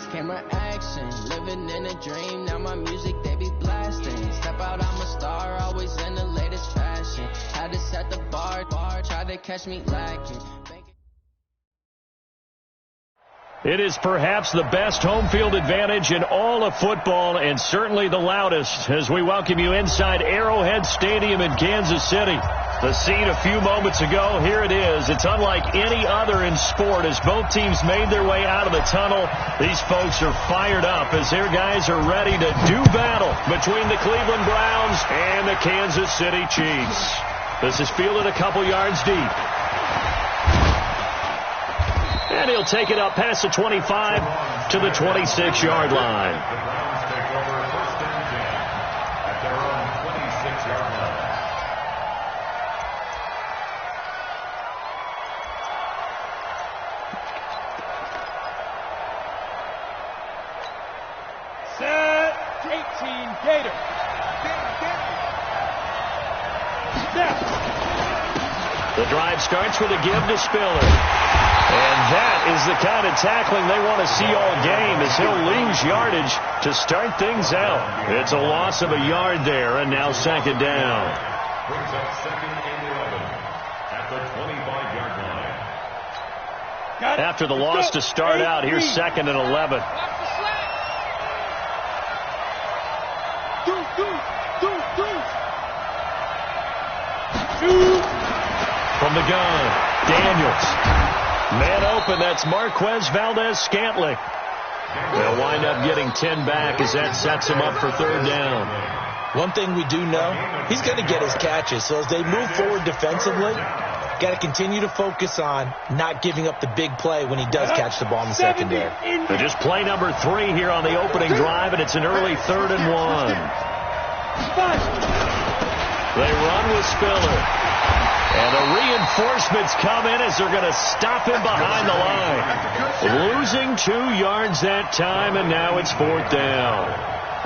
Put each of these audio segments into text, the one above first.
Lights, camera, action. Living in a dream, now my music, they be blasting. Step out, I'm a star, always in the latest fashion. Had to set the bar, try to catch me lacking. It is perhaps the best home field advantage in all of football, and certainly the loudest, as we welcome you inside Arrowhead Stadium in Kansas City. The scene a few moments ago, here it is. It's unlike any other in sport. As both teams made their way out of the tunnel, these folks are fired up as their guys are ready to do battle between the Cleveland Browns and the Kansas City Chiefs. This is fielded a couple yards deep. And he'll take it up past the 25 to the 26-yard line. The Browns take over first and 10 at their own 26-yard line. Set 18 Gator. The drive starts with a give to Spiller. And that is the kind of tackling they want to see all game, as he'll lose yardage to start things out. It's a loss of a yard there, and now second down. Brings up second and 11 at the 25-yard line. After the loss to start out, here's second and 11. From the gun, Daniels. Man open, that's Marquez Valdez-Scantling. They'll wind up getting 10 back as that sets him up for third down. One thing we do know, he's going to get his catches. So as they move forward defensively, got to continue to focus on not giving up the big play when he does catch the ball in the secondary. So just play number 3 here on the opening drive, and it's an early 3rd and 1. They run with Spiller. And the reinforcements come in as they're going to stop him behind the line. Losing 2 yards that time, and now it's 4th down.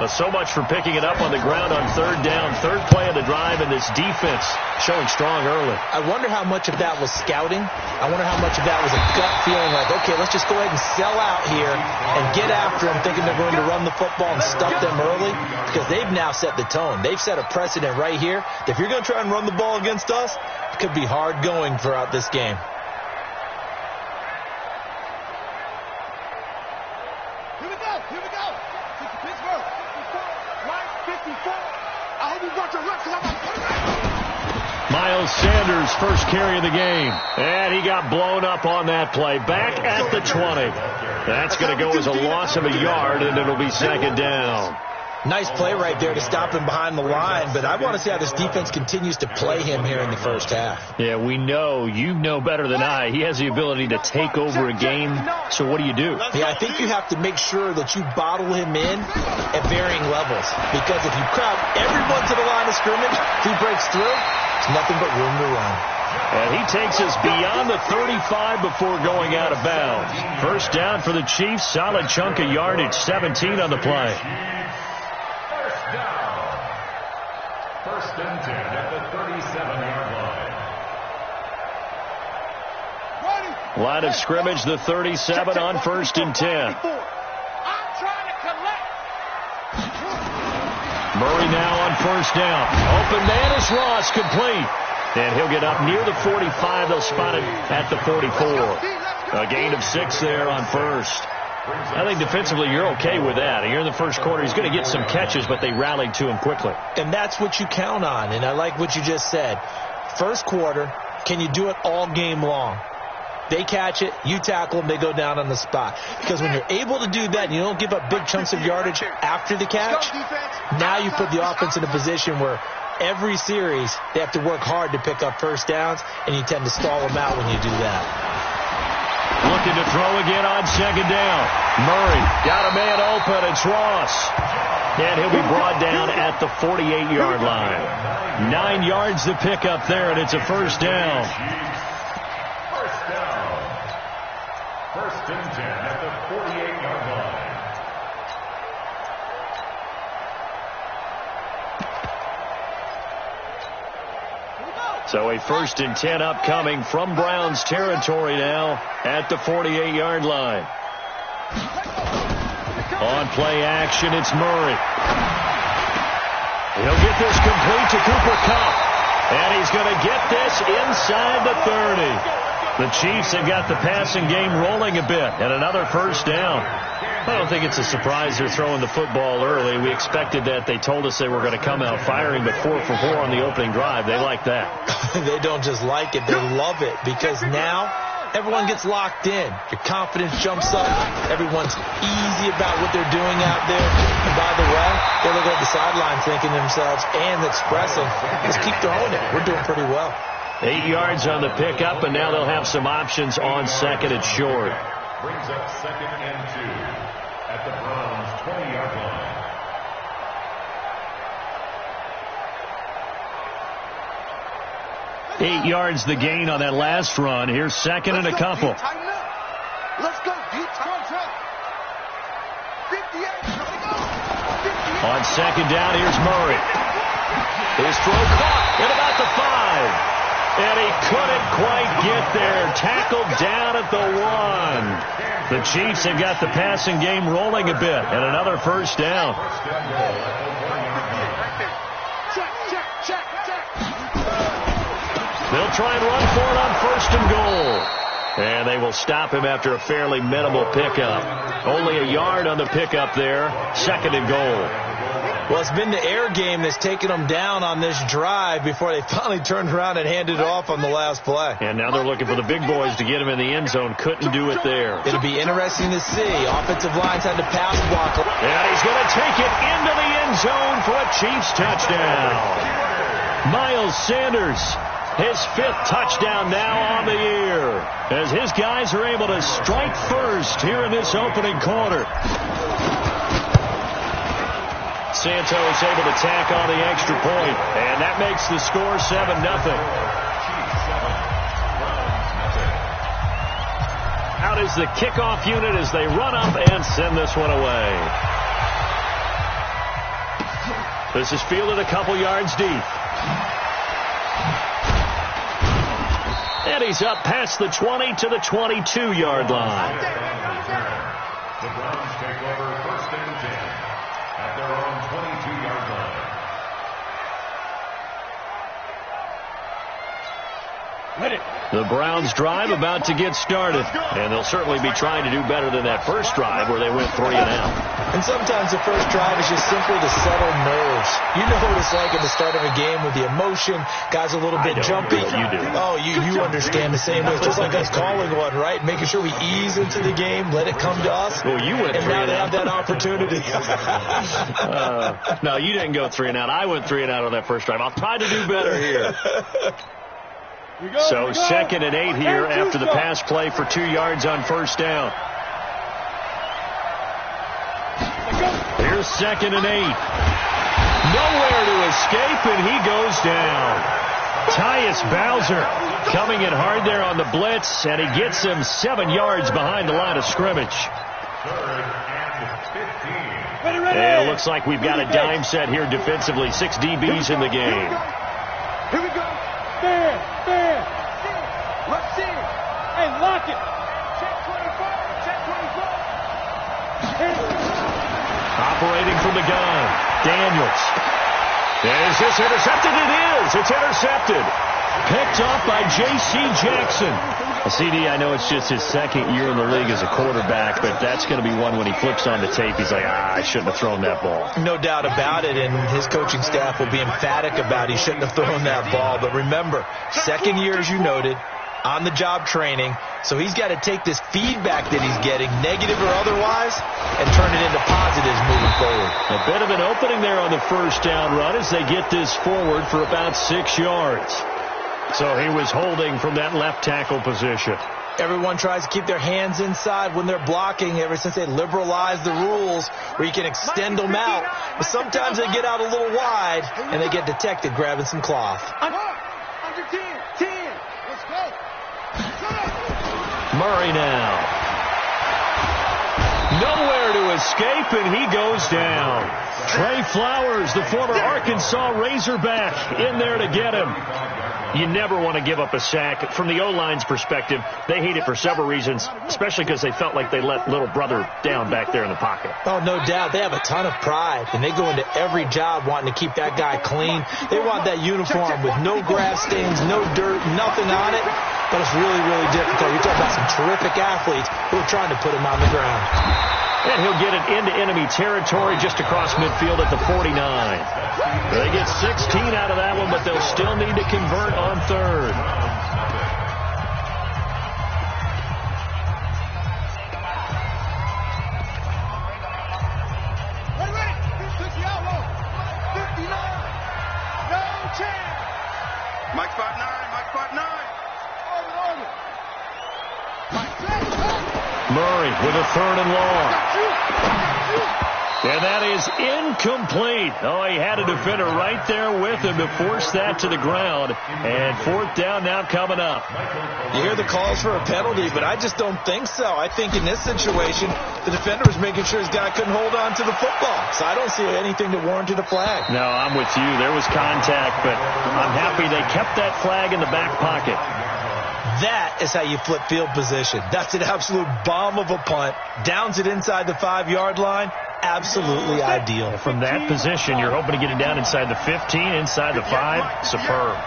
So much for picking it up on the ground on 3rd down. 3rd play of the drive, and this defense showing strong early. I wonder how much of that was scouting. I wonder how much of that was a gut feeling like, okay, let's just go ahead and sell out here and get after them, thinking they're going to run the football and stuff them early, because they've now set the tone. They've set a precedent right here. If you're going to try and run the ball against us, it could be hard going throughout this game. Here we go. This is Pittsburgh. 54. I hope you brought your reps, because I'm about to put it back. Miles Sanders, first carry of the game. And he got blown up on that play. Back at the 20. That's going to go as a loss of a yard, and it'll be second down. Nice play right there to stop him behind the line, but I want to see how this defense continues to play him here in the first half. Yeah, we know. You know better than I. He has the ability to take over a game. So what do you do? Yeah, I think you have to make sure that you bottle him in at varying levels, because if you crowd everyone to the line of scrimmage, if he breaks through, it's nothing but room to run. And he takes us beyond the 35 before going out of bounds. First down for the Chiefs. Solid chunk of yardage. 17 on the play. First and 10 at the 37-yard line. Line of scrimmage, the 37 on first and 10. I'm trying to collect. Murray now on first down. Open man is Ross, complete. And he'll get up near the 45. They'll spot it at the 44. A gain of 6 there on first. I think defensively you're okay with that. Here in the first quarter, he's going to get some catches, but they rallied to him quickly. And that's what you count on, and I like what you just said. First quarter, can you do it all game long? They catch it, you tackle them, they go down on the spot. Because when you're able to do that and you don't give up big chunks of yardage after the catch, now you put the offense in a position where every series they have to work hard to pick up first downs, and you tend to stall them out when you do that. Looking to throw again on second down. Murray got a man open. It's Ross. And he'll be brought down at the 48-yard line. 9 yards to pick up there, and it's a first down. First down. First and 10 at the 48-yard line. So a first and 10 upcoming from Browns territory now at the 48-yard line. On play action, it's Murray. He'll get this complete to Cooper Kupp. And he's going to get this inside the 30. The Chiefs have got the passing game rolling a bit. And another first down. I don't think it's a surprise they're throwing the football early. We expected that. They told us they were going to come out firing, but 4 for 4 on the opening drive. They like that. They don't just like it. They love it because now everyone gets locked in. Your confidence jumps up. Everyone's easy about what they're doing out there. And by the way, they look at the sideline thinking to themselves and expressing, just keep throwing it. We're doing pretty well. 8 yards on the pickup, and now they'll have some options on second and short. Brings up 2nd and 2 at the Browns' 20-yard line. 8 yards the gain on that last run. Here's second and a couple. Let's go, deep contract. 58. On second down, here's Murray. His throw caught at about the 5. And he couldn't quite get there. Tackled down at the 1. The Chiefs have got the passing game rolling a bit. And another first down. They'll try and run for it on first and goal. And they will stop him after a fairly minimal pickup. Only a yard on the pickup there. Second and goal. Well, it's been the air game that's taken them down on this drive before they finally turned around and handed it off on the last play. And now they're looking for the big boys to get him in the end zone. Couldn't do it there. It'll be interesting to see. Offensive lines had to pass block. And he's going to take it into the end zone for a Chiefs touchdown. Miles Sanders, his 5th touchdown now on the year, as his guys are able to strike first here in this opening quarter. Santos able to tack on the extra point, and that makes the score 7-0. Out is the kickoff unit as they run up and send this one away. This is fielded a couple yards deep. And he's up past the 20 to the 22-yard line. The Browns take over 1st and 10 at their own 22-yard line. The Browns drive about to get started, and they'll certainly be trying to do better than that first drive where they went 3 and out. And sometimes the first drive is just simply to settle nerves. You know what it's like at the start of a game with the emotion, guys a little bit jumpy. You do. Oh, you understand the same way. It's just like us calling one, right? Making sure we ease into the game, let it come to us. Well, you went 3 and out. And now they have that opportunity. No, you didn't go 3 and out. I went 3 and out on that first drive. I'll try to do better here. So 2nd and 8 here after the pass play for 2 yards on first down. Here's 2nd and 8. Nowhere to escape, and he goes down. Tyus Bowser coming in hard there on the blitz, and he gets him 7 yards behind the line of scrimmage. 3rd and 15. And it looks like we've got a dime set here defensively. 6 DBs in the game. Here we go. Fair. Let's see. Hey, lock it. Check 24. Check 24. Operating from the gun, Daniels. Is this intercepted? It is. It's intercepted. Picked off by J.C. Jackson. CD, I know it's just his 2nd year in the league as a quarterback, but that's going to be one when he flips on the tape. He's like, I shouldn't have thrown that ball. No doubt about it, and his coaching staff will be emphatic about he shouldn't have thrown that ball. But remember, 2nd year, as you noted, on-the-job training, so he's got to take this feedback that he's getting, negative or otherwise, and turn it into positives moving forward. A bit of an opening there on the first down run as they get this forward for about 6 yards. So he was holding from that left tackle position. Everyone tries to keep their hands inside when they're blocking ever since they liberalized the rules where you can extend them out. But sometimes they get out a little wide and they get detected grabbing some cloth. Under 10. Let's go. Murray now. Nowhere there to escape, and he goes down. Trey Flowers, the former Arkansas Razorback, in there to get him. You never want to give up a sack. From the O-line's perspective, they hate it for several reasons, especially because they felt like they let little brother down back there in the pocket. Oh, no doubt. They have a ton of pride, and they go into every job wanting to keep that guy clean. They want that uniform with no grass stains, no dirt, nothing on it. But it's really, really difficult. You're talking about some terrific athletes who are trying to put him on the ground. And he'll get it into enemy territory just across midfield at the 49. They get 16 out of that one, but they'll still need to convert on third. Mike 5'9", Mike 5'9". Murray with a third and long. And that is incomplete. Oh, he had a defender right there with him to force that to the ground. And fourth down now coming up. You hear the calls for a penalty, but I just don't think so. I think in this situation, the defender was making sure his guy couldn't hold on to the football. So I don't see anything that warranted a flag. No, I'm with you. There was contact, but I'm happy they kept that flag in the back pocket. That is how you flip field position. That's an absolute bomb of a punt. Downs it inside the 5-yard line. Absolutely ideal. From that position, you're hoping to get it down inside the 15, inside the 5. Superb.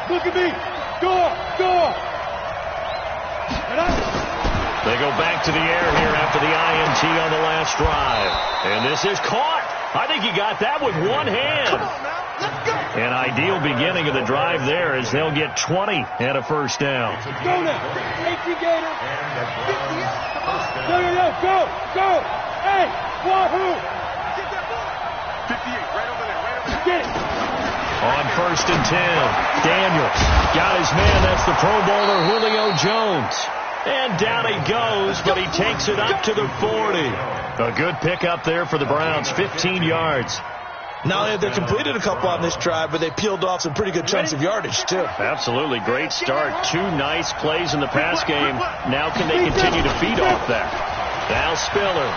Look at me. Go. They go back to the air here after the INT on the last drive. And this is caught. I think he got that with one hand. Come on now. Let's go. An ideal beginning of the drive there as they'll get 20 and a first down. Go now. 18 Gator. 58. Go. Hey, Wahoo. Get that ball. 58, right over there. Get it. On first and 10, Daniels got his man. That's the Pro Bowler Julio Jones. And down he goes, but he takes it up to the 40. A good pickup there for the Browns, 15 yards. Not only have they completed a couple on this drive, but they peeled off some pretty good chunks of yardage, too. Absolutely. Great start. 2 nice plays in the pass game. Now can they continue to feed off that? Now Spiller.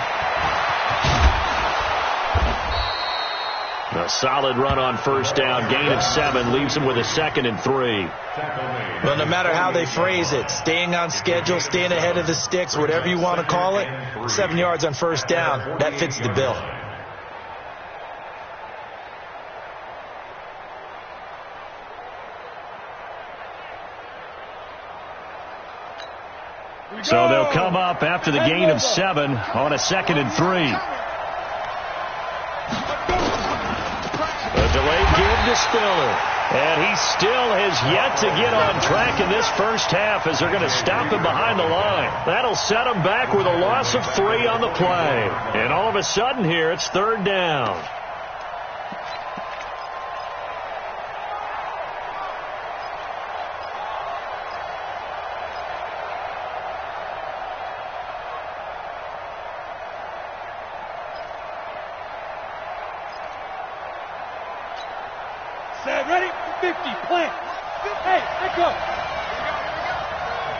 A solid run on first down. Gain of 7 leaves them with a 2nd and 3. Well, no matter how they phrase it, staying on schedule, staying ahead of the sticks, whatever you want to call it, 7 yards on first down, that fits the bill. So they'll come up after the gain of 7 on a 2nd and 3. A delayed give to Spiller. And he still has yet to get on track in this first half as they're going to stop him behind the line. That'll set him back with a loss of 3 on the play. And all of a sudden here, it's third down. Set, ready? 50, plant. Hey, let go.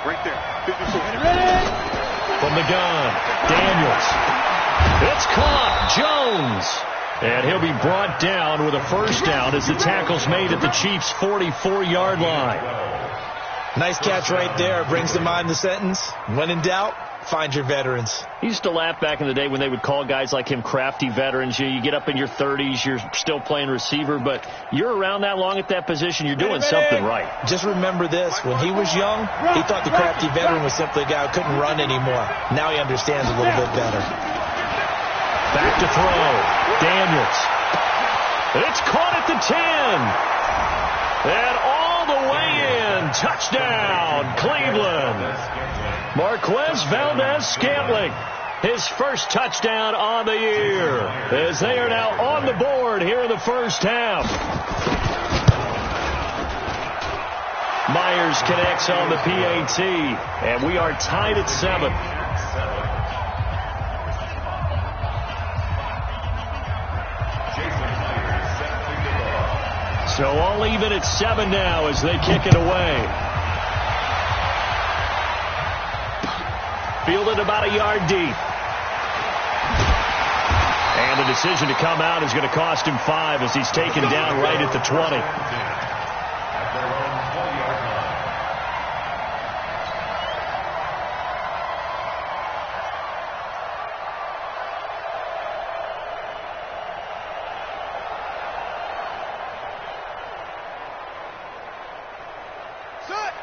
Right there. 54. Ready? From the gun, Daniels. It's caught. Jones. And he'll be brought down with a first down as the tackle's made at the Chiefs' 44-yard line. Nice catch right there. Brings to mind the sentence, when in doubt, find your veterans. He used to laugh back in the day when they would call guys like him crafty veterans. You get up in your 30s, you're still playing receiver, but you're around that long at that position, you're doing something right. Just remember this. When he was young, he thought the crafty veteran was simply a guy who couldn't run anymore. Now he understands a little bit better. Back to throw. Daniels. It's caught at the 10. And all the way in. Touchdown, Cleveland. Marquez Valdez-Scantling, his first touchdown on the year, as they are now on the board here in the first half. Myers connects on the PAT, and we are tied at 7. So all even at 7 now as they kick it away. fielded about a yard deep. And the decision to come out is going to cost him 5 as he's taken down right at the 20.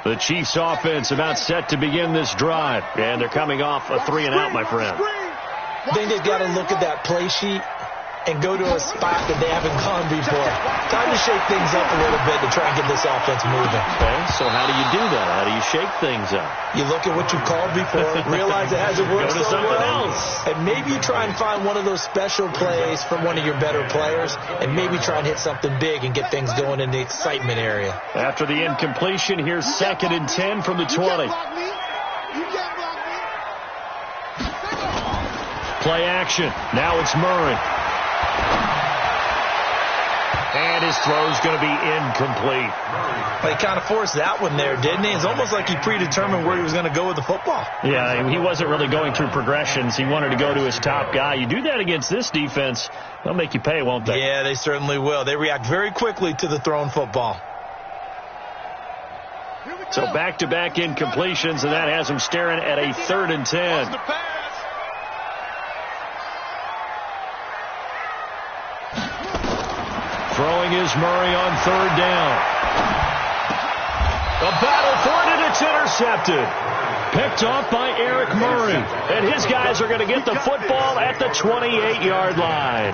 The Chiefs offense about set to begin this drive. And they're coming off a 3-and-out, my friend. I think they've got to look at that play sheet and go to a spot that they haven't gone before. Time to shake things up a little bit to try and get this offense moving. Okay, so how do you do that? How do you shake things up? You look at what you've called before, realize it hasn't worked Go to so something well, else. and maybe you try and find one of those special plays from one of your better players, and maybe try and hit something big and get things going in the excitement area. After the incompletion, here's 2nd and 10 from the 20. Play action. Now it's Murray. And his throw's going to be incomplete. Well, he kind of forced that one there, didn't he? It's almost like he predetermined where he was going to go with the football. Yeah, he wasn't really going through progressions. He wanted to go to his top guy. You do that against this defense, they'll make you pay, won't they? Yeah, they certainly will. They react very quickly to the thrown football. So back-to-back incompletions, and that has him staring at a 3rd and 10. Throwing is Murray on 3rd down. The battle for it, and it's intercepted. Picked off by Eric Murray. And his guys are going to get the football at the 28-yard line.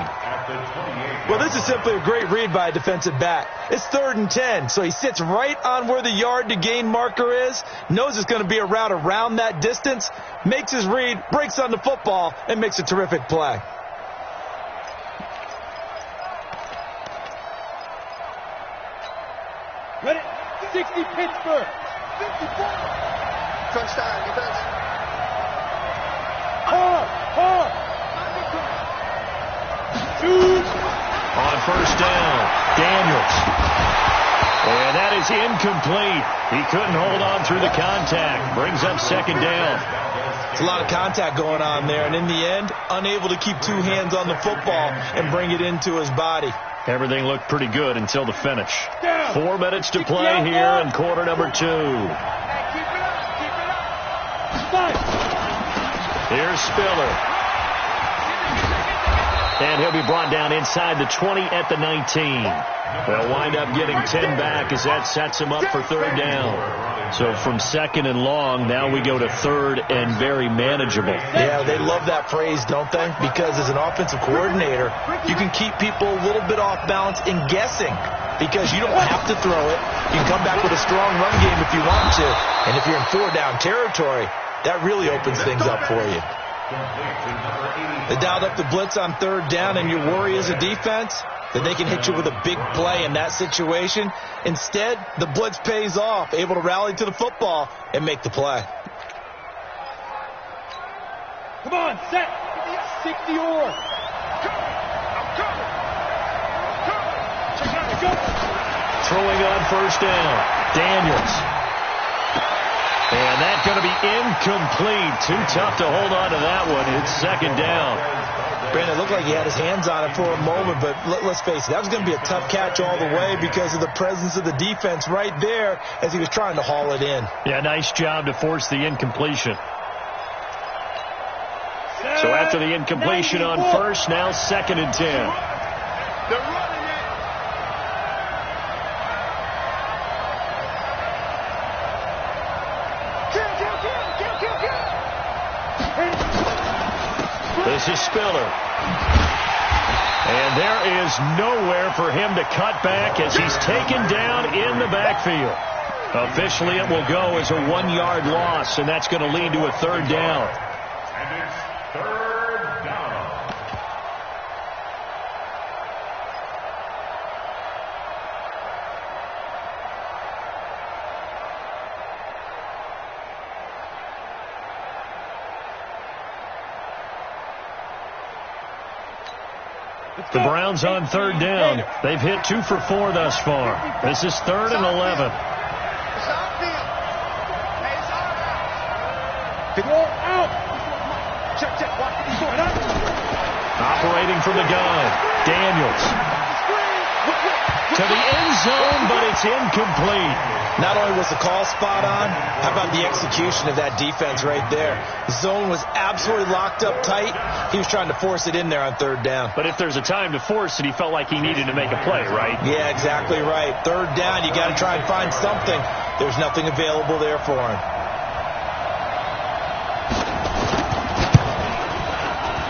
Well, this is simply a great read by a defensive back. It's 3rd and 10, so he sits right on where the yard-to-gain marker is, knows it's going to be a route around that distance, makes his read, breaks on the football, and makes a terrific play. Ready? 60 Pittsburgh. 54. Touchdown, defense. Hard. Shoot. On 1st down, Daniels. And that is incomplete. He couldn't hold on through the contact. Brings up 2nd down. It's a lot of contact going on there, and in the end, unable to keep 2 hands on the football and bring it into his body. Everything looked pretty good until the finish. 4 minutes to play here in quarter number 2. Here's Spiller. And he'll be brought down inside the 20 at the 19. They'll wind up getting 10 back as that sets him up for 3rd down. So from 2nd and long, now we go to 3rd and very manageable. Yeah, they love that phrase, don't they? Because as an offensive coordinator, you can keep people a little bit off balance and guessing because you don't have to throw it. You can come back with a strong run game if you want to. And if you're in 4-down territory, that really opens things up for you. They dialed up the blitz on 3rd down, and you worry as a defense that they can hit you with a big play in that situation. Instead, the blitz pays off, able to rally to the football and make the play. Come on, set. 60 or. Throwing on 1st down, Daniels. And that's going to be incomplete. Too tough to hold on to that one. It's 2nd down. Brandon, it looked like he had his hands on it for a moment, but let's face it, that was going to be a tough catch all the way because of the presence of the defense right there as he was trying to haul it in. Yeah, nice job to force the incompletion. So after the incompletion on 1st, now 2nd and 10. They're running it. This is Spiller. And there is nowhere for him to cut back as he's taken down in the backfield. Officially, it will go as a 1-yard loss, and that's going to lead to a 3rd down. And it's 3rd down. The Browns on 3rd down. They've hit 2 for 4 thus far. This is 3rd and 11. Big out. operating from the gun. Daniels to the end zone, but it's incomplete. Not only was the call spot on, how about the execution of that defense right there? The zone was absolutely locked up tight. He was trying to force it in there on third down. But if there's a time to force it, he felt like he needed to make a play, right? Yeah, exactly right. Third down, you got to try and find something. There's nothing available there for him.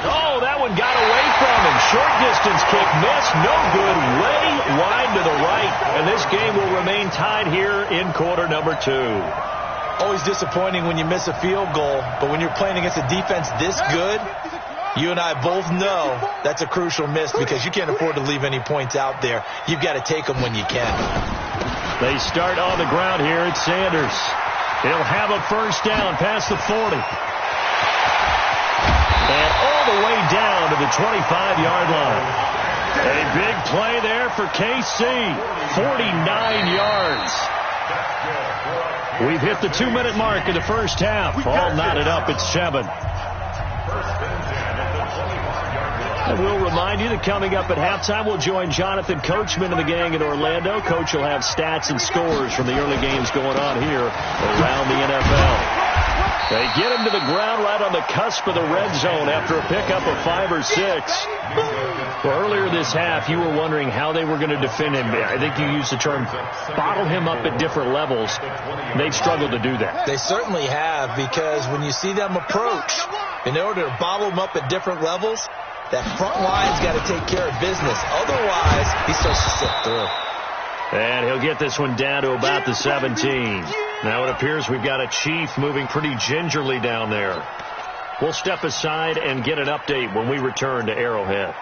Oh, that one got away from him. Short distance kick missed. No good. Way wide to the right. And this game will remain tied here in quarter number 2. Always disappointing when you miss a field goal, but when you're playing against a defense this good, you and I both know that's a crucial miss because you can't afford to leave any points out there. You've got to take them when you can. They start on the ground here at Sanders. He'll have a first down past the 40. And all the way down to the 25-yard line. A big play there for KC. 49 yards. We've hit the 2-minute mark in the first half. All knotted up at 7. And we'll remind you that coming up at halftime, we'll join Jonathan Coachman and the gang in Orlando. Coach will have stats and scores from the early games going on here around the NFL. They get him to the ground right on the cusp of the red zone after a pickup of 5 or 6. Well, earlier this half, you were wondering how they were going to defend him. I think you used the term bottle him up at different levels. They've struggled to do that. They certainly have, because when you see them approach, in order to bottle him up at different levels, that front line's got to take care of business. Otherwise, he starts to slip through. And he'll get this one down to about the 17. Now it appears we've got a Chief moving pretty gingerly down there. We'll step aside and get an update when we return to Arrowhead.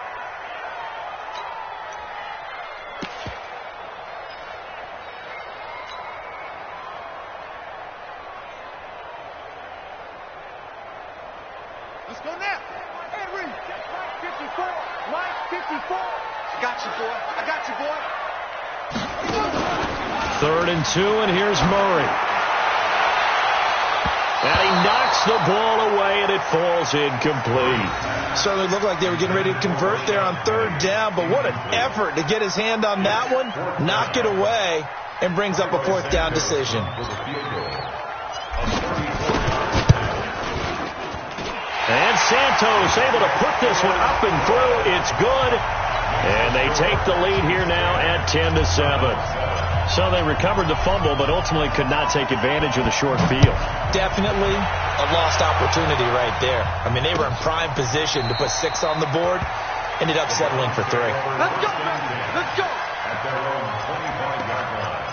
Let's go now. Henry. Line 54. Line 54. I got you, boy. I got you, boy. 3rd and 2, and here's Murray. And he knocks the ball away, and it falls incomplete. Certainly looked like they were getting ready to convert there on 3rd down, but what an effort to get his hand on that one, knock it away, and brings up a 4th down decision. And Santos able to put this one up and through. It's good. And they take the lead here now at 10-7. So they recovered the fumble, but ultimately could not take advantage of the short field. Definitely a lost opportunity right there. I mean, they were in prime position to put 6 on the board. Ended up settling for 3. Let's go, baby. Let's go. At their own 25-yard line.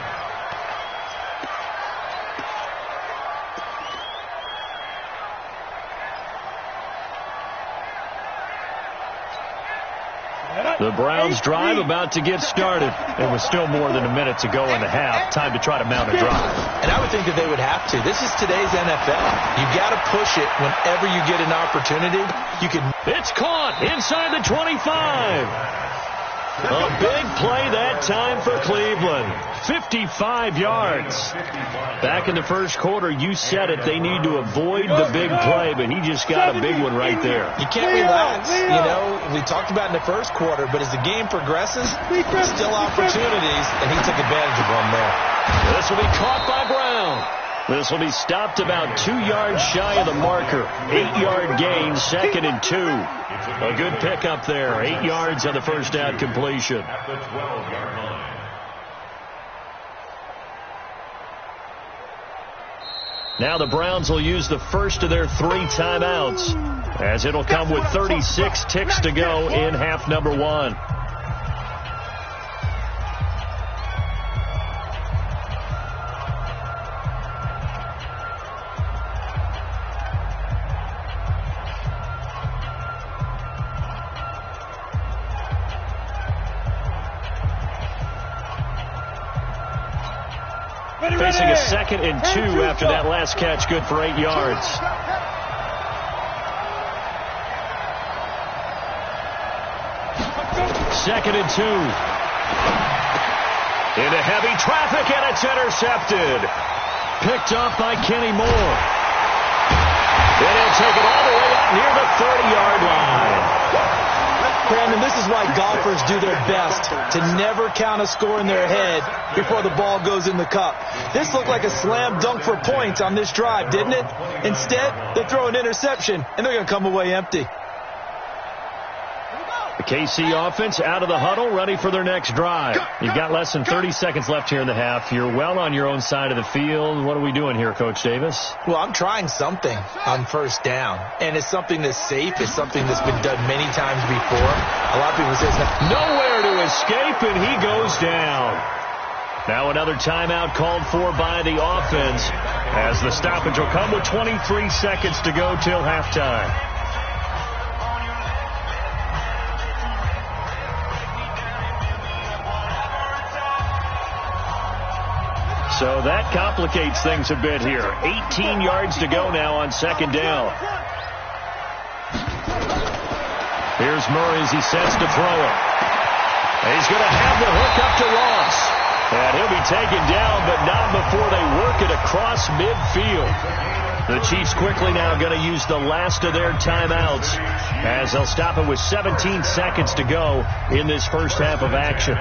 The Browns drive about to get started. And with still more than a minute to go in the half, time to try to mount a drive. And I would think that they would have to. This is today's NFL. You got to push it whenever you get an opportunity. You can. It's caught inside the 25. A big play that time for Cleveland. 55 yards. Back in the first quarter, you said it. They need to avoid the big play, but he just got a big one right there. You can't relax. You know, we talked about in the first quarter, but as the game progresses, still opportunities, and he took advantage of one there. This will be caught by Brown. This will be stopped about 2 yards shy of the marker. 8-yard gain, 2nd and 2. A good pickup there. 8 yards on the first down completion. At the 12-yard line. Now the Browns will use the first of their 3 timeouts, as it'll come with 36 ticks to go in half number 1. Facing a 2nd and 2 after that last catch, good for 8 yards. Second and 2. Into heavy traffic, and it's intercepted. Picked up by Kenny Moore. And he'll take it all the way up near the 30-yard line. Brandon, this is why golfers do their best to never count a score in their head before the ball goes in the cup. This looked like a slam dunk for points on this drive, didn't it? Instead, they throw an interception, and they're going to come away empty. The KC offense out of the huddle, ready for their next drive. You've got less than 30 seconds left here in the half. You're well on your own side of the field. What are we doing here, Coach Davis? Well, I'm trying something on first down, and it's something that's safe. It's something that's been done many times before. A lot of people say it's not. Nowhere to escape, and he goes down. Now another timeout called for by the offense as the stoppage will come with 23 seconds to go till halftime. So that complicates things a bit here. 18 yards to go now on second down. Here's Murray as he sets to throw it. He's going to have the hook up to Ross. And he'll be taken down, but not before they work it across midfield. The Chiefs quickly now going to use the last of their timeouts as they'll stop it with 17 seconds to go in this first half of action.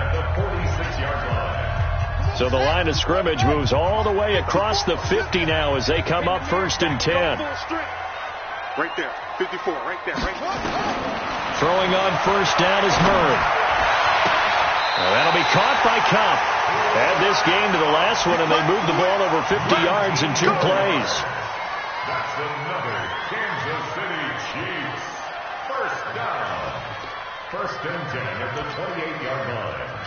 So the line of scrimmage moves all the way across the 50 now as they come up 1st and 10. Right there, 54, right there, right there. Throwing on first down is Murray. Well, that'll be caught by Cup. Add this game to the last one, and they move the ball over 50 yards in 2 plays. That's another Kansas City Chiefs. First down. 1st and 10 at the 28-yard line.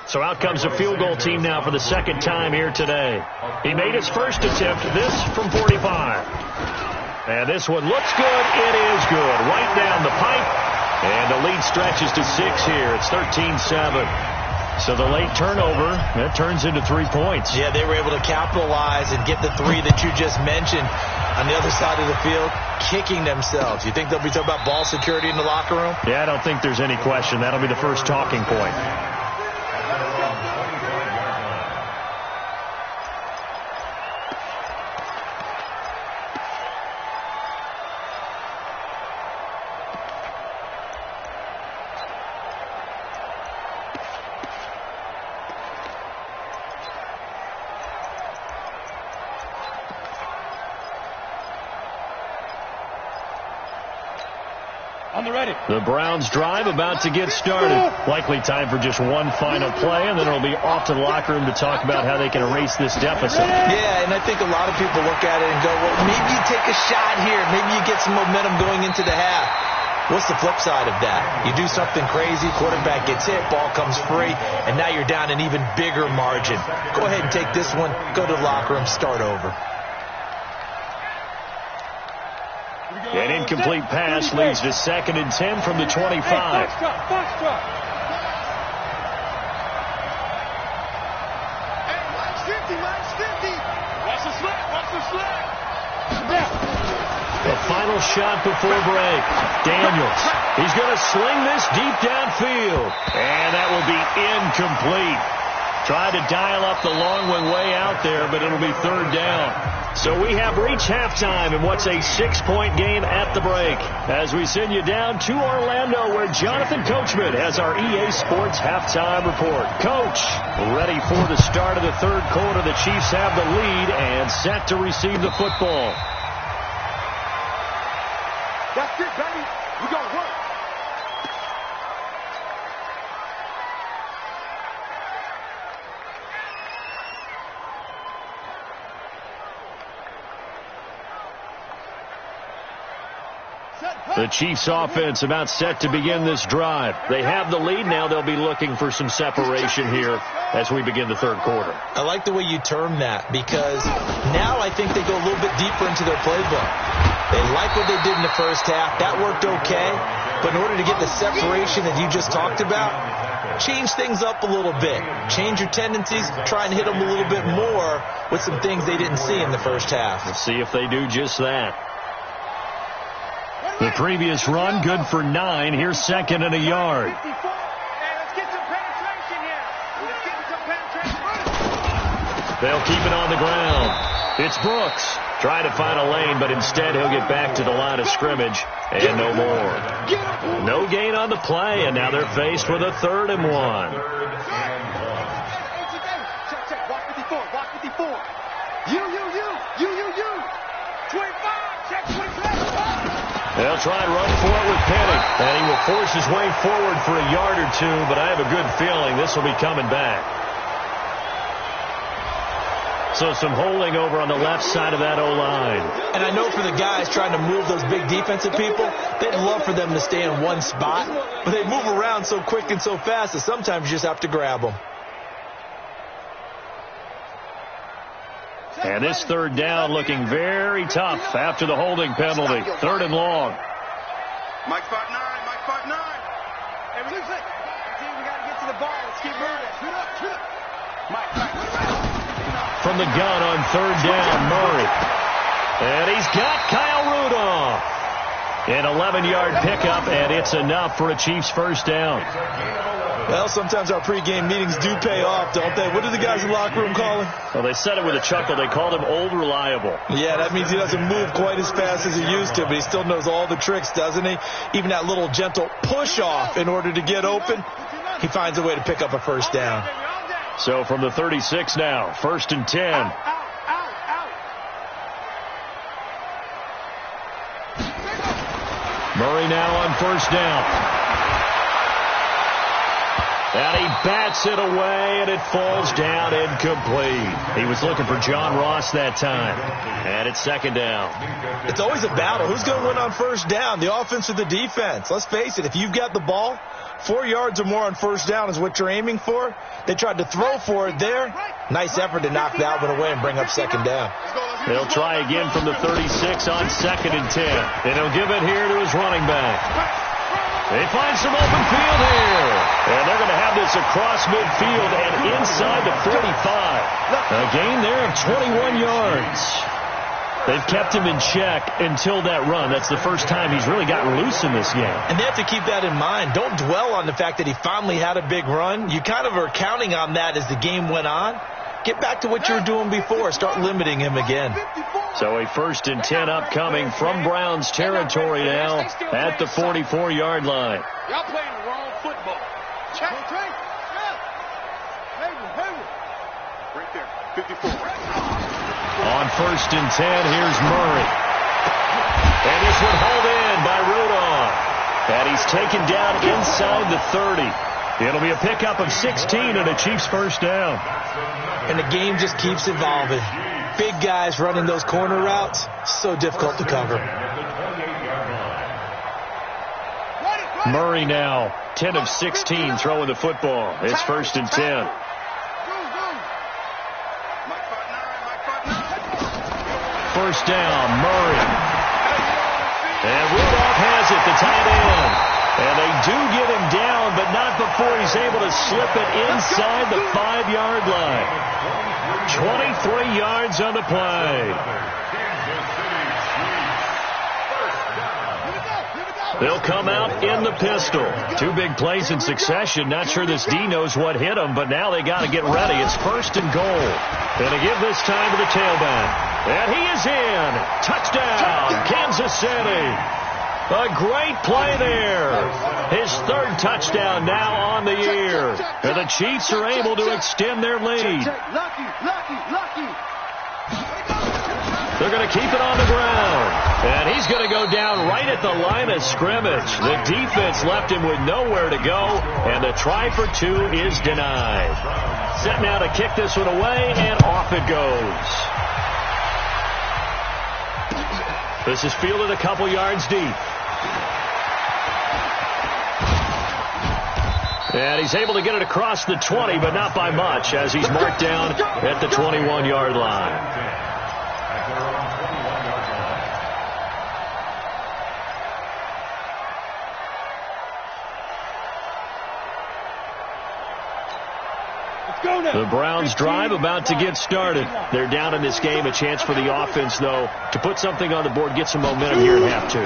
So out comes a field goal team now for the second time here today. He made his first attempt, this from 45. And this one looks good. It is good. Right down the pipe. And the lead stretches to 6 here. It's 13-7. So the late turnover, that turns into 3 points. Yeah, they were able to capitalize and get the 3 that you just mentioned on the other side of the field, kicking themselves. You think they'll be talking about ball security in the locker room? Yeah, I don't think there's any question. That'll be the first talking point. The Browns drive about to get started. Likely time for just one final play, and then it'll be off to the locker room to talk about how they can erase this deficit. Yeah, and I think a lot of people look at it and go, well, maybe you take a shot here. Maybe you get some momentum going into the half. What's the flip side of that? You do something crazy, quarterback gets hit, ball comes free, and now you're down an even bigger margin. Go ahead and take this one, go to the locker room, start over. An incomplete pass leads to 2nd and 10 from the 25. Foxtrot. Hey, mine's 50. Watch the slack. The final shot before break. Daniels. He's going to sling this deep downfield. And that will be incomplete. Tried to dial up the long one way out there, but it'll be 3rd down. So we have reached halftime in what's a 6-point game at the break. As we send you down to Orlando, where Jonathan Coachman has our EA Sports halftime report. Coach, ready for the start of the 3rd quarter. The Chiefs have the lead and set to receive the football. That's it, baby. We gonna work. The Chiefs offense about set to begin this drive. They have the lead. Now they'll be looking for some separation here as we begin the 3rd quarter. I like the way you term that, because now I think they go a little bit deeper into their playbook. They like what they did in the first half. That worked okay. But in order to get the separation that you just talked about, change things up a little bit. Change your tendencies. Try and hit them a little bit more with some things they didn't see in the first half. Let's see if they do just that. The previous run, good for 9. Here's 2nd and a yard. Hey, let's get some penetration here. They'll keep it on the ground. It's Brooks. Trying to find a lane, but instead he'll get back to the line of scrimmage and no more. No gain on the play, and now they're faced with a 3rd and 1. Check. Watch 54. Watch 54. You. 25. Check 25. They'll try and run for it with Penny, and he will force his way forward for a yard or two, but I have a good feeling this will be coming back. So some holding over on the left side of that O-line. And I know for the guys trying to move those big defensive people, they'd love for them to stay in one spot, but they move around so quick and so fast that sometimes you just have to grab them. And this 3rd down looking very tough after the holding penalty. 3rd and long. Mike 5'9", Mike 5'9". Hey, release it. Team, we got to get to the ball. Let's keep moving. Shoot up. Mike. From the gun on 3rd down, Murray. And he's got Kyle Rudolph. An 11-yard pickup, and it's enough for a Chiefs 1st down. Well, sometimes our pregame meetings do pay off, don't they? What do the guys in the locker room call him? Well, they said it with a chuckle. They called him Old Reliable. Yeah, that means he doesn't move quite as fast as he used to, but he still knows all the tricks, doesn't he? Even that little gentle push-off in order to get open, he finds a way to pick up a 1st down. So from the 36 now, 1st and 10. Murray now on 1st down. And he bats it away, and it falls down incomplete. He was looking for John Ross that time. And it's 2nd down. It's always a battle. Who's going to win on 1st down, the offense or the defense? Let's face it, if you've got the ball, 4 yards or more on 1st down is what you're aiming for. They tried to throw for it there. Nice effort to knock that one away and bring up 2nd down. They'll try again from the 36 on 2nd and 10. And he'll give it here to his running back. They find some open field here. And they're going to have this across midfield and inside the 45. A gain there of 21 yards. They've kept him in check until that run. That's the first time he's really gotten loose in this game. And they have to keep that in mind. Don't dwell on the fact that he finally had a big run. You kind of are counting on that as the game went on. Get back to what you were doing before. Start limiting him again. So a 1st and 10 upcoming from Browns territory now at the 44-yard line. Y'all playing the wrong football. Check. Right there. 54. On 1st and 10, here's Murray. And this one hauled in by Rudolph. And he's taken down inside the 30. It'll be a pickup of 16 and a Chiefs 1st down. And the game just keeps evolving. Big guys running those corner routes, so difficult to cover. Murray now, 10 of 16 throwing the football. It's 1st and 10. First down, Murray. And Rudolph has it, the tight end. And they do get him down, but not before he's able to slip it inside the 5-yard line. 23 yards on the play. They'll come out in the pistol. 2 big plays in succession. Not sure this D knows what hit him, but now they got to get ready. It's 1st and goal. Going to give this time to the tailback. And he is in. Touchdown, Kansas City. A great play there. His 3rd touchdown now on the year. And the Chiefs are able to extend their lead. They're going to keep it on the ground. And he's going to go down right at the line of scrimmage. The defense left him with nowhere to go. And the try for 2 is denied. Set now to kick this one away, and off it goes. This is fielded a couple yards deep. And he's able to get it across the 20, but not by much, as he's marked down at the 21-yard line. The Browns drive about to get started. They're down in this game. A chance for the offense, though, to put something on the board, get some momentum here at half 2.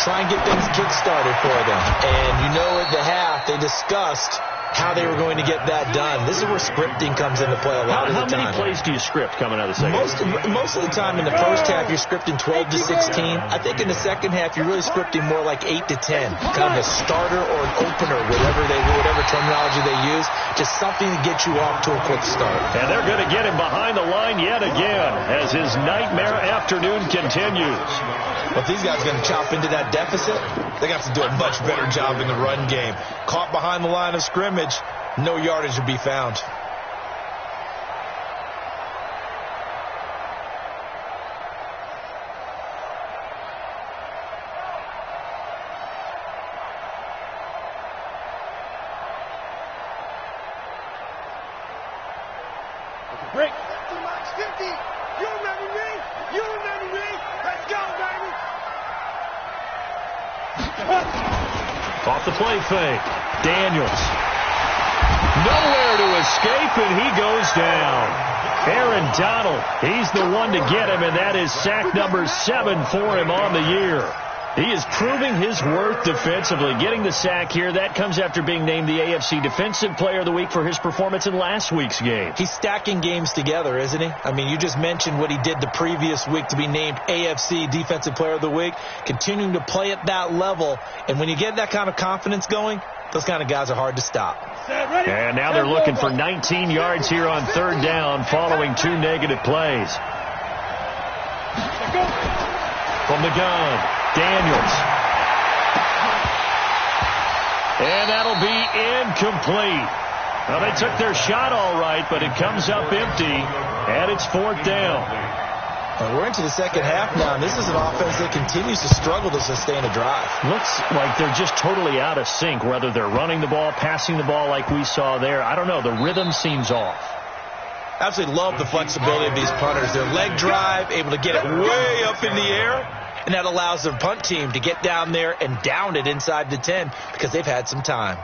Try and get things kick-started for them. And you know at the half they discussed how they were going to get that done. This is where scripting comes into play a lot of the time. How many plays do you script coming out of the second half? Most of the time in the first half, you're scripting 12 to 16. I think in the second half, you're really scripting more like 8 to 10. Kind of a starter or an opener, whatever terminology they use. Just something to get you off to a quick start. And they're going to get him behind the line yet again as his nightmare afternoon continues. But if these guys are going to chop into that deficit, they got to do a much better job in the run game. Caught behind the line of scrimmage, no yardage to be found. Break. 50. You remember me? You remember me? Let's go, baby. Off the play fake. Daniels. Nowhere to escape, and he goes down. Aaron Donald, he's the one to get him, and that is sack number 7 for him on the year. He is proving his worth defensively. Getting the sack here, that comes after being named the AFC Defensive Player of the Week for his performance in last week's game. He's stacking games together, isn't he? I mean, you just mentioned what he did the previous week to be named AFC Defensive Player of the Week. Continuing to play at that level. And when you get that kind of confidence going, those kind of guys are hard to stop. And now they're looking for 19 yards here on third down following 2 negative plays. From the gun, Daniels. And that'll be incomplete. Well, they took their shot all right, but it comes up empty, and it's 4th down. We're into the second half now, and this is an offense that continues to struggle to sustain a drive. Looks like they're just totally out of sync, whether they're running the ball, passing the ball like we saw there. I don't know. The rhythm seems off. Absolutely love the flexibility of these punters. Their leg drive, able to get it way up in the air, and that allows their punt team to get down there and down it inside the 10 because they've had some time.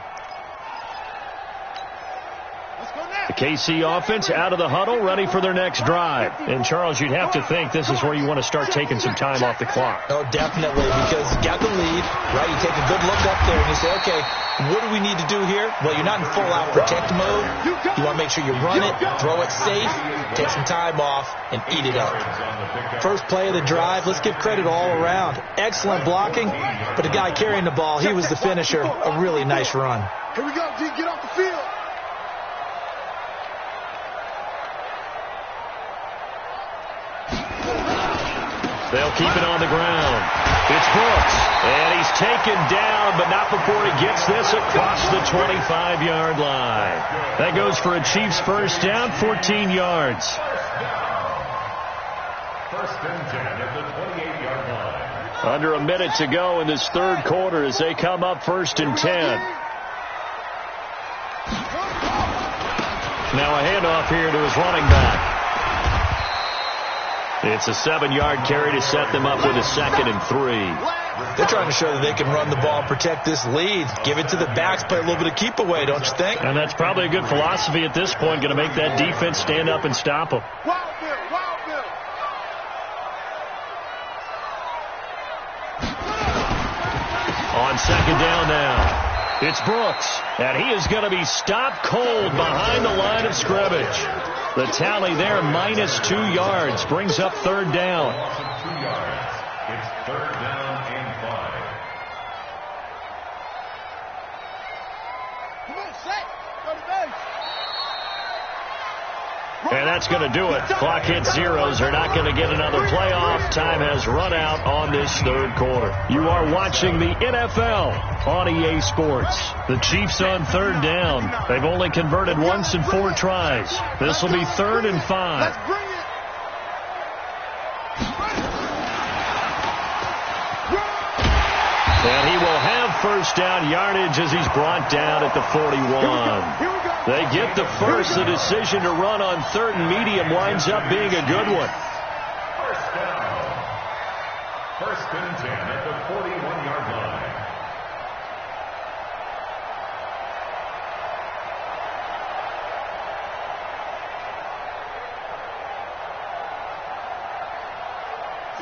The KC offense out of the huddle, ready for their next drive. And, Charles, you'd have to think this is where you want to start taking some time off the clock. Oh, definitely, because you got the lead, right? You take a good look up there and you say, okay, what do we need to do here? Well, you're not in full-out protect mode. You want to make sure you run it, throw it safe, take some time off, and eat it up. First play of the drive, let's give credit all around. Excellent blocking, but the guy carrying the ball, he was the finisher. A really nice run. Here we go, D. Get off the field. They'll keep it on the ground. It's Brooks, and he's taken down, but not before he gets this across the 25-yard line. That goes for a Chiefs first down, 14 yards. First and 10 at the 28-yard line. Under a minute to go in this third quarter as they come up first and 10. Now a handoff here to his running back. It's a 7-yard carry to set them up with a 2nd and 3. They're trying to show that they can run the ball, protect this lead, give it to the backs, play a little bit of keep away, don't you think? And that's probably a good philosophy at this point, going to make that defense stand up and stop them. Wild Bill. On second down now. It's Brooks, and he is going to be stopped cold behind the line of scrimmage. The tally there, -2 yards, brings up third down. 2 yards. It's third down and 5. Come on, set. Go to base. And that's going to do it. Clock hits zeros. They're not going to get another playoff. Time has run out on this third quarter. You are watching the NFL on EA Sports. The Chiefs on third down. They've only converted once in 4 tries. This will be 3rd and 5. Let's bring it. And he will have first down yardage as he's brought down at the 41. They get the first. The decision to run on 3rd and medium winds up being a good one. First down. First and 10 at the 41-yard line.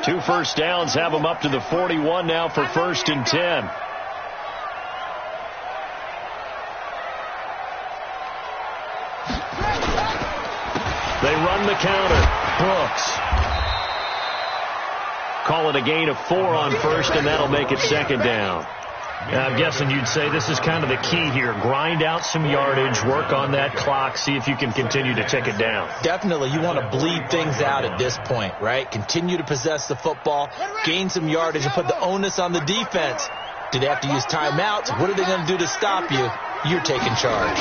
Two first downs have them up to the 41 now for 1st and 10. They run the counter. Brooks. Call it a gain of 4 on first, and that'll make it second down. I'm guessing you'd say this is kind of the key here. Grind out some yardage, work on that clock, see if you can continue to tick it down. Definitely. You want to bleed things out at this point, right? Continue to possess the football, gain some yardage, and put the onus on the defense. Do they have to use timeouts? What are they going to do to stop you? You're taking charge.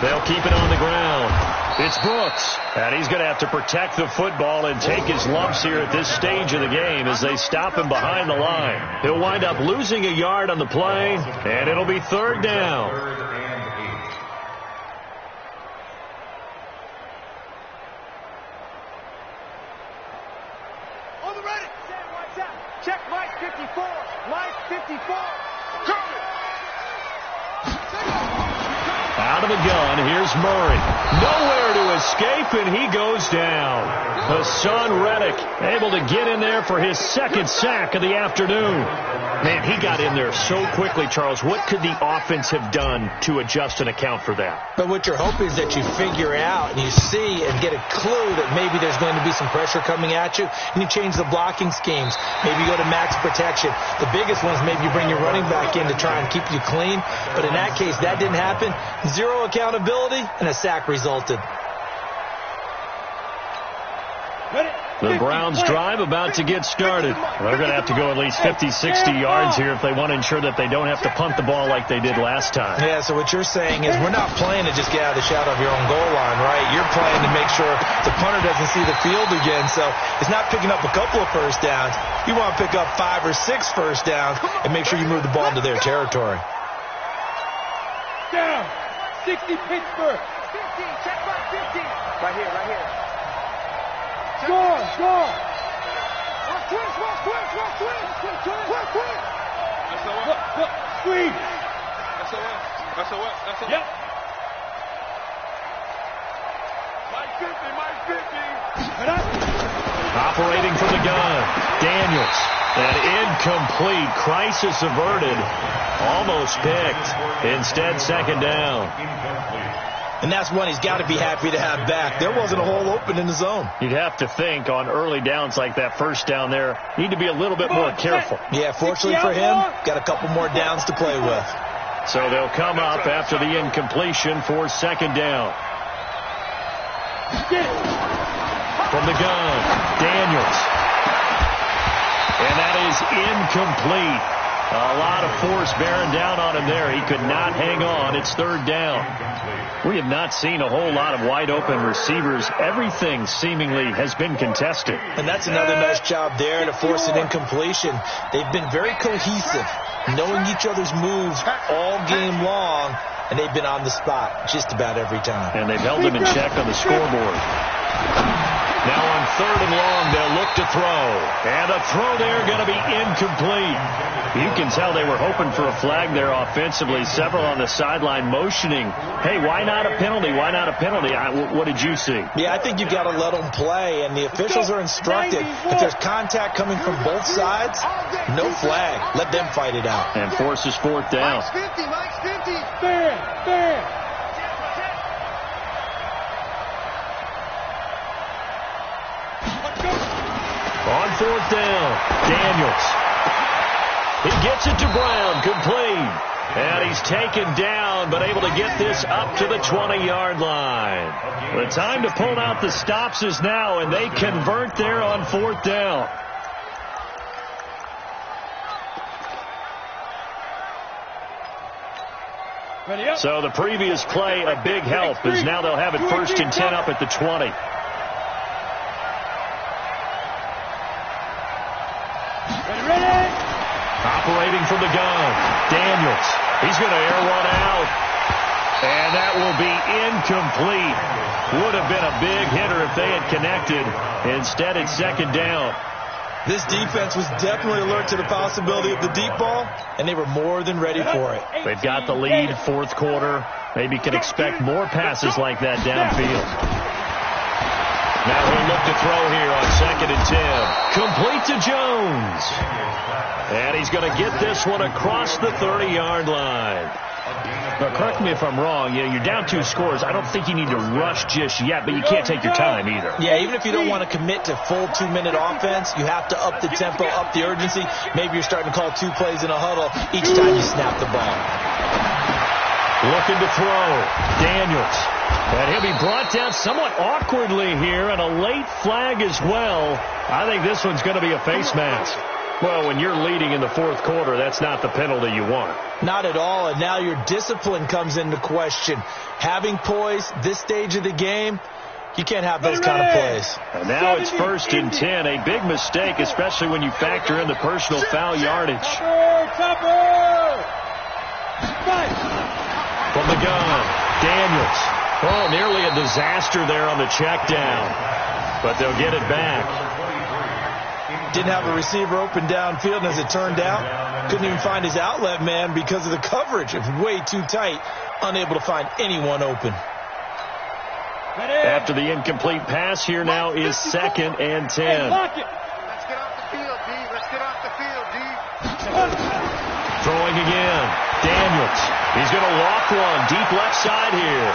They'll keep it on the ground. It's Brooks, and he's going to have to protect the football and take his lumps here at this stage of the game as they stop him behind the line. He'll wind up losing a yard on the play, and it'll be third down. On the ready. Check Mike 54. Mike 54. Out of the gun, here's Murray. Nowhere to escape, and he goes down. Hassan Reddick able to get in there for his second sack of the afternoon. Man, he got in there so quickly, Charles. What could the offense have done to adjust and account for that? But what you're hoping is that you figure out and you see and get a clue that maybe there's going to be some pressure coming at you, and you change the blocking schemes. Maybe you go to max protection. The biggest one is maybe you bring your running back in to try and keep you clean. But in that case, that didn't happen. Zero accountability, and a sack resulted. The Browns drive about to get started. They're going to have to go at least 50, 60 yards here if they want to ensure that they don't have to punt the ball like they did last time. Yeah, so what you're saying is we're not playing to just get out of the shadow of your own goal line, right? You're playing to make sure the punter doesn't see the field again. So it's not picking up a couple of first downs. You want to pick up 5 or 6 first downs and make sure you move the ball into their territory. Down. 60 Pittsburgh. 50. Check back 50. Right here, right here. Score. Watch twist. Look. Screen. SOS. Yep. Mike 50. Operating from the gun. Daniels. An incomplete. Crisis averted. Almost picked. Instead, second down. And that's one he's got to be happy to have back. There wasn't a hole open in the zone. You'd have to think on early downs like that first down there, need to be a little bit more careful. Yeah, fortunately for him, got a couple more downs to play with. So they'll come up after the incompletion for second down. From the gun, Daniels. And that is incomplete. A lot of force bearing down on him there. He could not hang on. It's third down. We have not seen a whole lot of wide open receivers. Everything seemingly has been contested. And that's another nice job there to force an incompletion. They've been very cohesive, knowing each other's moves all game long, and they've been on the spot just about every time. And they've held him in check on the scoreboard. Now on third and long, they'll look to throw. And a throw there going to be incomplete. You can tell they were hoping for a flag there offensively. Several on the sideline motioning, hey, why not a penalty? Why not a penalty? What did you see? Yeah, I think you've got to let them play, and the officials are instructed. If there's contact coming from both sides, no flag. Let them fight it out. And forces fourth down. Mike's 50. Fair. On fourth down, Daniels. He gets it to Brown, complete. And he's taken down, but able to get this up to the 20-yard line. The time to pull out the stops is now, and they convert there on fourth down. So the previous play, a big help, as now they'll have it first and 10 up at the 20. Operating from the gun, Daniels. He's going to air one out. And that will be incomplete. Would have been a big hitter if they had connected. Instead, it's second down. This defense was definitely alert to the possibility of the deep ball, and they were more than ready for it. They've got the lead, fourth quarter. Maybe can expect more passes like that downfield. Now he'll look to throw here on second and 10. Complete to Jones. And he's going to get this one across the 30-yard line. But correct me if I'm wrong, you're down 2 scores. I don't think you need to rush just yet, but you can't take your time either. Yeah, even if you don't want to commit to full 2-minute offense, you have to up the tempo, up the urgency. Maybe you're starting to call 2 plays in a huddle each time you snap the ball. Looking to throw. Daniels. And he'll be brought down somewhat awkwardly here, and a late flag as well. I think this one's going to be a face mask. Well, when you're leading in the 4th quarter, that's not the penalty you want. Not at all, and now your discipline comes into question. Having poise this stage of the game, you can't have those kind of plays. And now it's 1st and 10, a big mistake, especially when you factor in the personal foul yardage. From the gun, Daniels. Oh, nearly a disaster there on the check down, but they'll get it back. Didn't have a receiver open downfield, and as it turned out, couldn't even find his outlet man because of the coverage. It was way too tight, unable to find anyone open. After the incomplete pass, here now is 2nd and 10. Let's get off the field, D. Let's get off the field, D. Throwing again. Daniels. He's going to walk one deep left side here.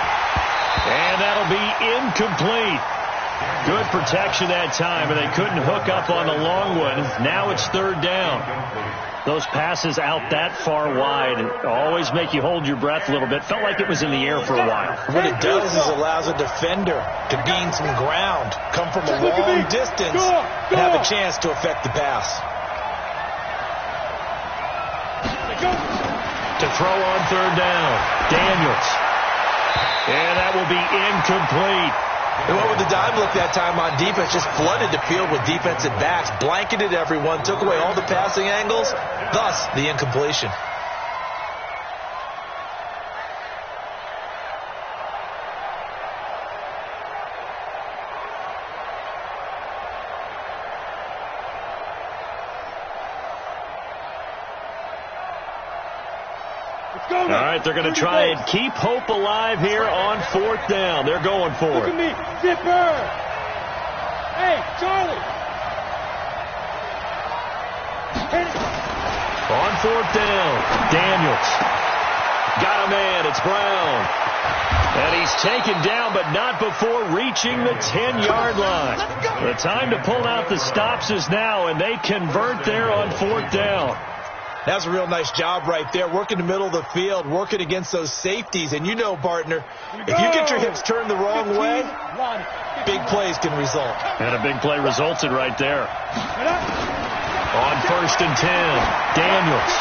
And that'll be incomplete. Good protection that time, and they couldn't hook up on the long one. Now it's 3rd down. Those passes out that far wide always make you hold your breath a little bit. Felt like it was in the air for a while. What it does is allows a defender to gain some ground, come from a long distance, and have a chance to affect the pass. To throw on 3rd down. Daniels. And that will be incomplete. They went with the dime look that time on defense, just flooded the field with defensive backs, blanketed everyone, took away all the passing angles, thus the incompletion. All right, they're going to try and keep hope alive here on 4th down. They're going for Look it. at me. Zipper. Hey, Charlie. On 4th down, Daniels. Got a man. It's Brown. And he's taken down, but not before reaching the 10-yard line. The time to pull out the stops is now, and they convert there on 4th down. That's a real nice job right there, working the middle of the field, working against those safeties. And you know, partner, if you get your hips turned the wrong way, big plays can result. And a big play resulted right there. On 1st and 10, Daniels.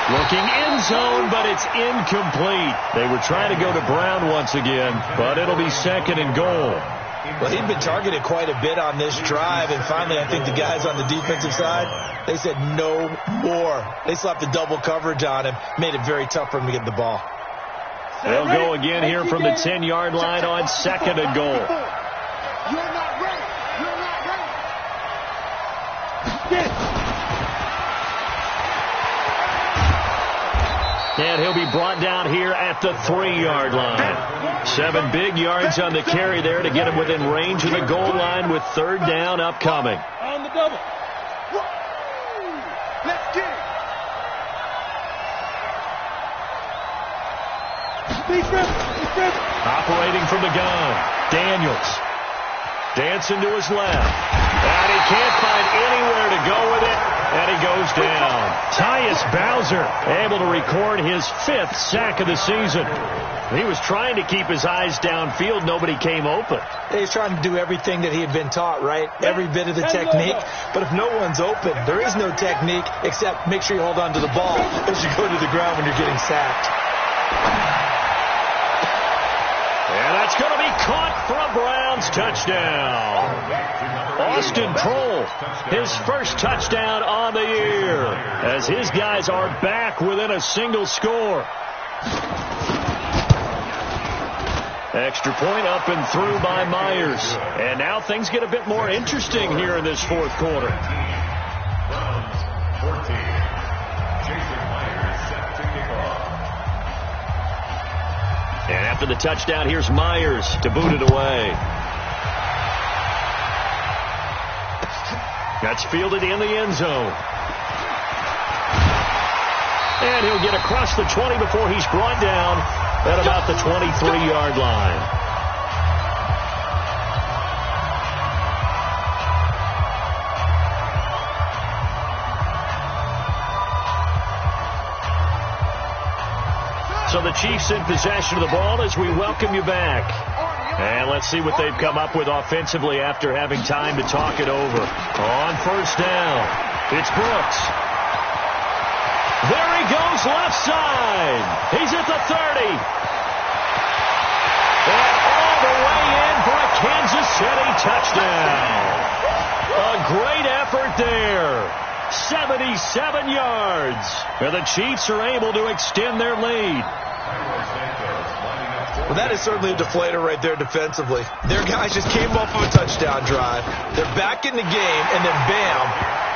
Looking end zone, but it's incomplete. They were trying to go to Brown once again, but it'll be 2nd and goal. Well, he'd been targeted quite a bit on this drive, and finally I think the guys on the defensive side, they said no more. They slapped the double coverage on him, made it very tough for him to get the ball. They'll go again here from the 10-yard line on 2nd and goal. You're not ready. You're not ready. Get it. And he'll be brought down here at the 3-yard line. 7 big yards on the carry there to get him within range of the goal line with 3rd down upcoming. On the double. Let's get it. Operating from the gun, Daniels. Dancing to his left. And he can't find anywhere to go with it. And he goes down. Tyus Bowser able to record his 5th sack of the season. He was trying to keep his eyes downfield. Nobody came open. He's trying to do everything that he had been taught, right? Every bit of the technique. But if no one's open, there is no technique except make sure you hold on to the ball as you go to the ground when you're getting sacked. And that's going to be caught for a Browns touchdown. Austin Kroll, his first touchdown on the year, as his guys are back within a single score. Extra point up and through by Myers. And now things get a bit more interesting here in this 4th quarter. Browns 14. Jason Myers set to kick off. And after the touchdown, here's Myers to boot it away. That's fielded in the end zone. And he'll get across the 20 before he's brought down at about the 23-yard line. So the Chiefs in possession of the ball as we welcome you back. And let's see what they've come up with offensively after having time to talk it over. On first down, it's Brooks. There he goes, left side. He's at the 30. And all the way in for a Kansas City touchdown. A great effort there. 77 yards. And the Chiefs are able to extend their lead. Well, that is certainly a deflator right there defensively. Their guys just came off of a touchdown drive. They're back in the game, and then bam,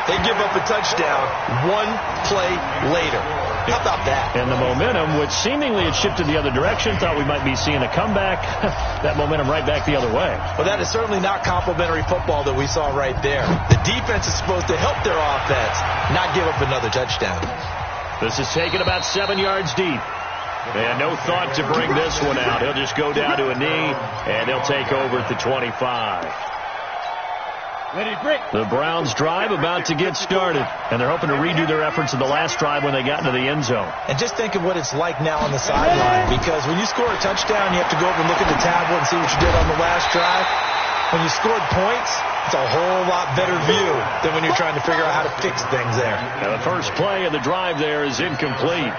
they give up a touchdown one play later. How about that? And the momentum, which seemingly had shifted the other direction, thought we might be seeing a comeback. That momentum right back the other way. Well, that is certainly not complimentary football that we saw right there. The defense is supposed to help their offense, not give up another touchdown. This is taken about 7 yards deep. And no thought to bring this one out. He'll just go down to a knee, and he'll take over at the 25. The Browns drive about to get started, and they're hoping to redo their efforts in the last drive when they got into the end zone. And just think of what it's like now on the sideline, because when you score a touchdown, you have to go over and look at the tablet and see what you did on the last drive. When you scored points, it's a whole lot better view than when you're trying to figure out how to fix things there. Now the first play of the drive there is incomplete.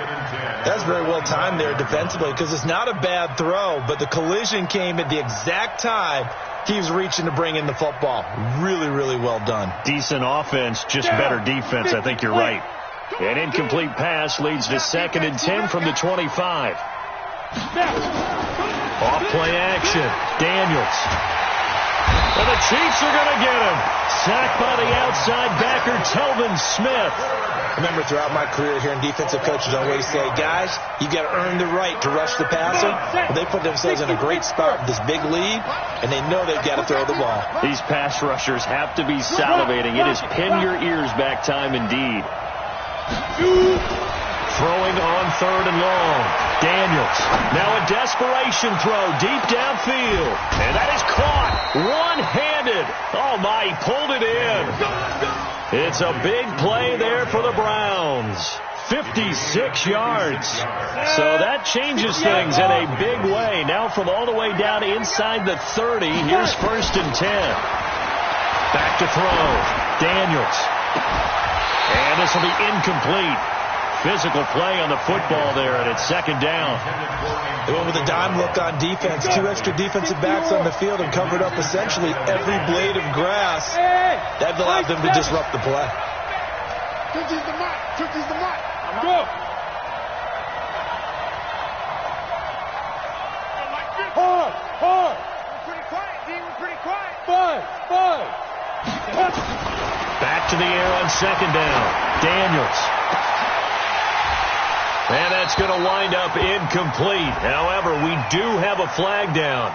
That's very well timed there defensively, because it's not a bad throw, but the collision came at the exact time he was reaching to bring in the football. Really, really well done. Decent offense, just better defense. I think you're right. An incomplete pass leads to 2nd and 10 from the 25. Off play action. Daniels. And the Chiefs are going to get him. Sacked by the outside backer, Telvin Smith. Remember, throughout my career here in defensive coaches, I always say, guys, you got to earn the right to rush the passer. Well, they put themselves in a great spot with this big lead, and they know they've got to throw the ball. These pass rushers have to be salivating. It is pin your ears back time indeed. Throwing on 3rd and long. Daniels. Now a desperation throw deep downfield. And that is caught. One-handed. Oh, my, he pulled it in. It's a big play there for the Browns. 56 yards. So that changes things in a big way. Now from all the way down inside the 30, here's 1st and 10. Back to throw. Daniels. And this will be incomplete. Physical play on the football there, and it's 2nd down. They went with a dime look on defense. 2 extra defensive backs on the field and covered up essentially every blade of grass. That allowed them to disrupt the play. 50's the mark. 50's the mark. Go. Hard. We're pretty quiet, D. We're pretty quiet. Five. Back to the air on 2nd down. Daniels. And that's going to wind up incomplete. However, we do have a flag down.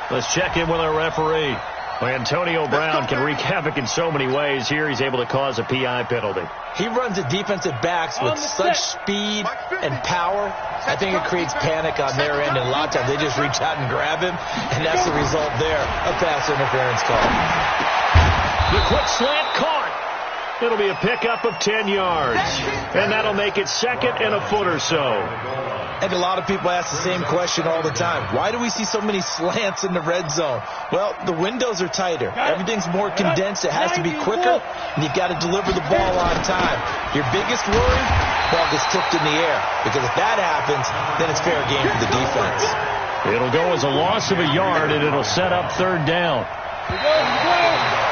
Let's check in with our referee. Antonio Brown can wreak havoc in so many ways. Here he's able to cause a PI penalty. He runs at defensive backs with such speed and power. I think it creates panic on their end, and a lot of times they just reach out and grab him, and that's the result there, a pass interference call. The quick slant caught. It'll be a pickup of 10 yards. And that'll make it 2nd and a foot or so. And a lot of people ask the same question all the time. Why do we see so many slants in the red zone? Well, the windows are tighter. Everything's more condensed. It has to be quicker, and you've got to deliver the ball on time. Your biggest worry, ball gets tipped in the air. Because if that happens, then it's fair game for the defense. It'll go as a loss of a yard, and it'll set up 3rd down. Here we go.